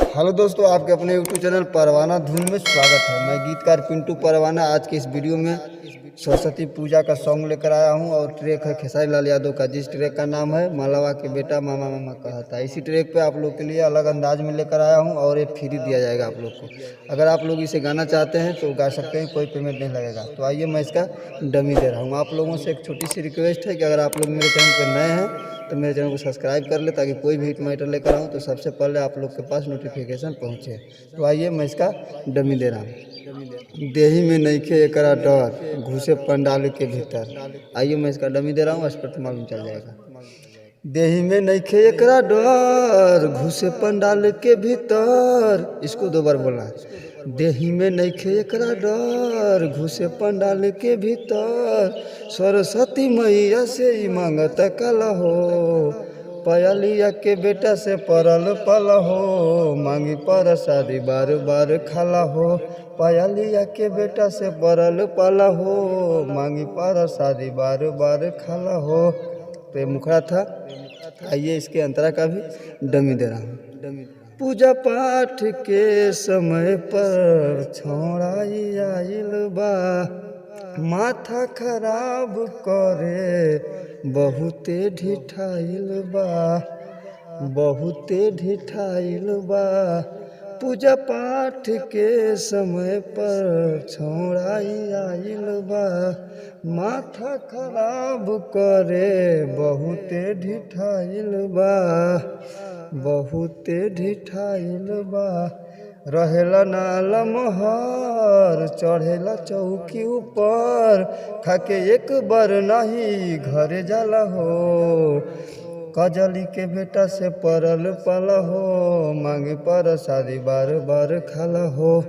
Hello दोस्तों, आपके अपने YouTube चैनल परवाना धुन में स्वागत है। मैं गीतकार पिंटू परवाना आज के इस वीडियो में सरस्वती पूजा का सॉन्ग लेकर आया हूं और ट्रैक है खेसारी लाल यादव का, जिस ट्रैक का नाम है मालावा के बेटा मामा मामा कहता है। इसी ट्रैक पे आप लोग के लिए अलग अंदाज में लेकर आया हूं और ये फ्री दिया जाएगा आप लोग को। अगर आप लोग इसे गाना चाहते हैं तो गा सकते हैं, कोई पेमेंट नहीं लगेगा। तो आइए मैं इसका डमी दे रहा हूँ। आप लोगों से एक छोटी सी रिक्वेस्ट है कि अगर आप लोग मेरे चैनल पर नए हैं तो मेरे चैनल को सब्सक्राइब कर ले, ताकि कोई भी हिट मैटर लेकर आऊँ तो सबसे पहले आप लोग के पास नोटिफिकेशन पहुँचे। तो आइए मैं इसका डमी दे रहा हूँ। देही में नइखे एकरा डर, घुसे पंडाल के भीतर। आइए मैं इसका डमी दे रहा हूँ, स्पष्ट मालूम चल जाएगा। देही में नइखे एकरा डर, घुसे पंडाल के भीतर। इसको 2 बार बोलना है। देही में नइखे एकरा डर, घुसे पंडाल के भीतर। सरस्वती मैया से ही मांगत कल हो, पयलिया के बेटा से परल पल हो। मांगी प्रसादी बार बार खाला हो, पयलिया के बेटा से परल पल हो। मांगी प्रसादी बार बार खाला हो। तो ये मुखड़ा था। आइए इसके अंतरा का भी डमी दे रहा हूँ। पूजा पाठ के समय पर छोड़ाई आइल बा, माथा खराब करे बहुते ढिठाइल बा, बहुते ढिठाइल बा। पूजा पाठ के समय पर छोड़ाई आइल बा, माथा खराब करे बहुते ढिठाइल बा, बहुते ढिठाइल बा। रहेला नाला मोहर, चढ़ेला चौकी ऊपर, खाके एक बार नहीं घरे जाला हो। कजली के बेटा से परल पल हो, मांगी प्रसादी बार बार खाला हो।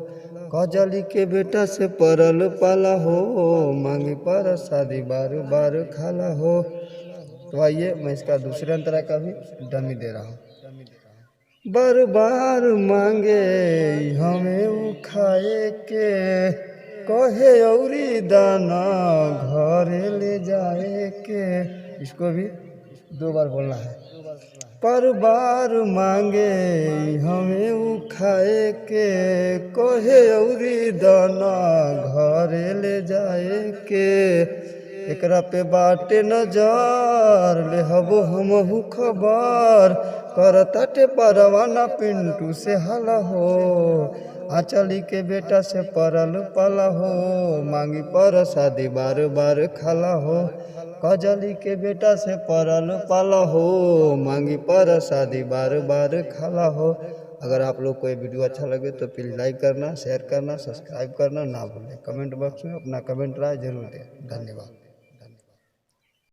कजली के बेटा से परल पल हो, मांगी प्रसादी बार बार खाला हो। तो आइए मैं इसका दूसरे अंतरा का भी डमी दे रहा हूँ। बार बार मांगे हमें उखाए के, कहे औरी दाना घरे ले जाए के। इसको भी 2 बार बोलना है। पर बार मांगे हमें उखाए के, कहे औरी दाना घरे ले जाए के। एकरा पे बाटे नजर, ले हबो हमहू खबर, करताटे परवाना पिंटू से हला हो। आंचली के बेटा से परल पला हो, मांगी प्रसादी बार बार खाला हो। कजली के बेटा से परल पला हो, मांगी प्रसादी बार बार खाला हो। अगर आप लोग को ये वीडियो अच्छा लगे तो प्लीज़ लाइक करना, शेयर करना, सब्सक्राइब करना ना भूलें। कमेंट बॉक्स में अपना कमेंट राय जरूर दें। धन्यवाद।